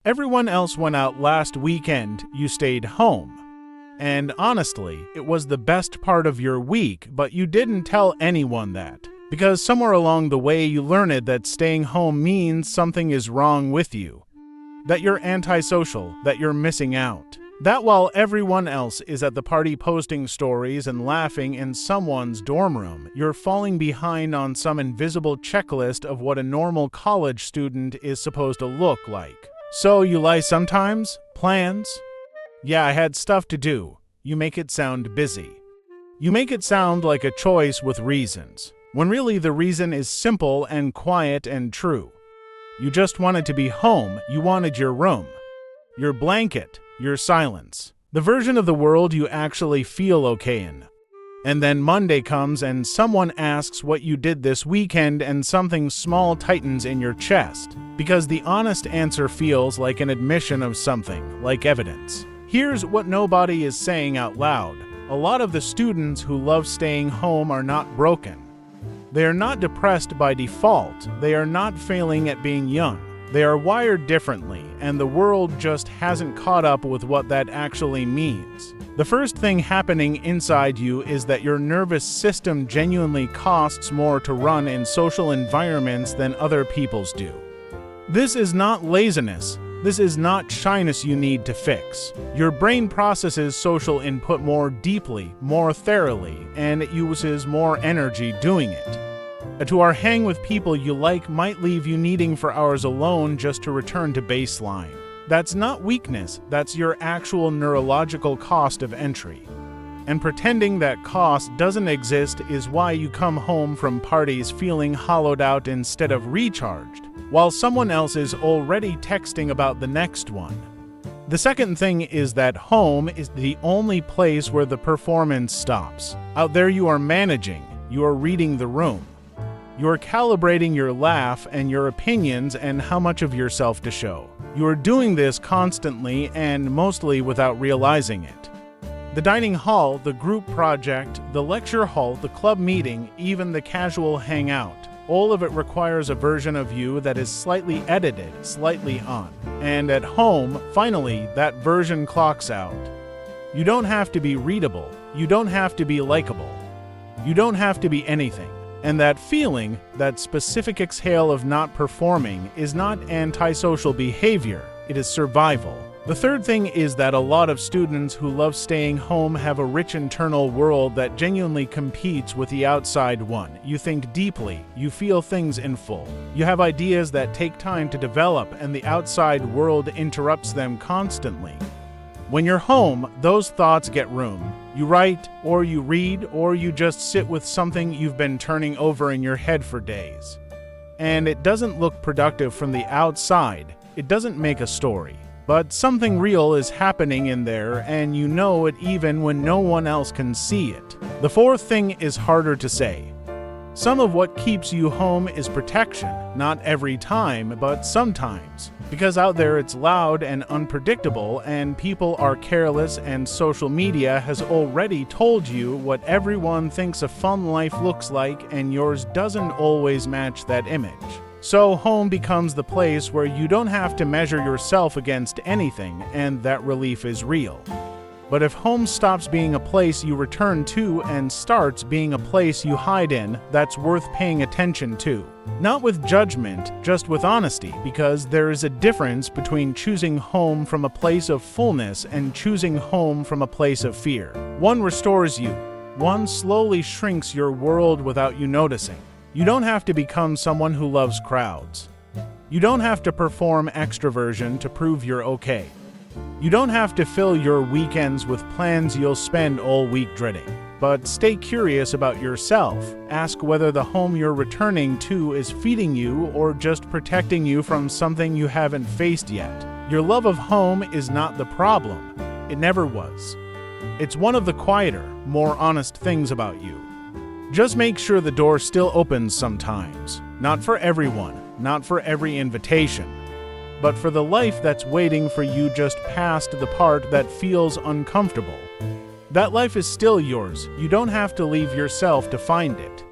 Everyone else went out last weekend, you stayed home. And honestly, it was the best part of your week, but you didn't tell anyone that. Because somewhere along the way you learned that staying home means something is wrong with you. That you're antisocial, that you're missing out. That while everyone else is at the party posting stories and laughing in someone's dorm room, you're falling behind on some invisible checklist of what a normal college student is supposed to look like. So you lie sometimes? Plans? Yeah, I had stuff to do. You make it sound busy. You make it sound like a choice with reasons, when really the reason is simple and quiet and true. You just wanted to be home, you wanted your room, your blanket, your silence, the version of the world you actually feel okay in. And then Monday comes and someone asks what you did this weekend and something small tightens in your chest, because the honest answer feels like an admission of something, like evidence. Here's what nobody is saying out loud. A lot of the students who love staying home are not broken. They are not depressed by default. They are not failing at being young. They are wired differently, and the world just hasn't caught up with what that actually means. The first thing happening inside you is that your nervous system genuinely costs more to run in social environments than other people's do. This is not laziness. This is not shyness you need to fix. Your brain processes social input more deeply, more thoroughly, and it uses more energy doing it. A 2-hour hang with people you like might leave you needing for hours alone just to return to baseline. That's not weakness, that's your actual neurological cost of entry. And pretending that cost doesn't exist is why you come home from parties feeling hollowed out instead of recharged, while someone else is already texting about the next one. The second thing is that home is the only place where the performance stops. Out there you are managing, you are reading the room. You are calibrating your laugh and your opinions and how much of yourself to show. You are doing this constantly and mostly without realizing it. The dining hall, the group project, the lecture hall, the club meeting, even the casual hangout, all of it requires a version of you that is slightly edited, slightly on. And at home, finally, that version clocks out. You don't have to be readable. You don't have to be likable. You don't have to be anything. And that feeling, that specific exhale of not performing, is not antisocial behavior, it is survival. The third thing is that a lot of students who love staying home have a rich internal world that genuinely competes with the outside one. You think deeply, you feel things in full. You have ideas that take time to develop, and the outside world interrupts them constantly. When you're home, those thoughts get room. You write, or you read, or you just sit with something you've been turning over in your head for days. And it doesn't look productive from the outside. It doesn't make a story. But something real is happening in there, and you know it even when no one else can see it. The fourth thing is harder to say. Some of what keeps you home is protection, not every time, but sometimes. Because out there it's loud and unpredictable, and people are careless, and social media has already told you what everyone thinks a fun life looks like, and yours doesn't always match that image. So home becomes the place where you don't have to measure yourself against anything, and that relief is real. But if home stops being a place you return to and starts being a place you hide in, that's worth paying attention to. Not with judgment, just with honesty, because there is a difference between choosing home from a place of fullness and choosing home from a place of fear. One restores you. One slowly shrinks your world without you noticing. You don't have to become someone who loves crowds. You don't have to perform extroversion to prove you're okay. You don't have to fill your weekends with plans you'll spend all week dreading. But stay curious about yourself. Ask whether the home you're returning to is feeding you or just protecting you from something you haven't faced yet. Your love of home is not the problem. It never was. It's one of the quieter, more honest things about you. Just make sure the door still opens sometimes. Not for everyone, not for every invitation, but for the life that's waiting for you just past the part that feels uncomfortable. That life is still yours. You don't have to leave yourself to find it.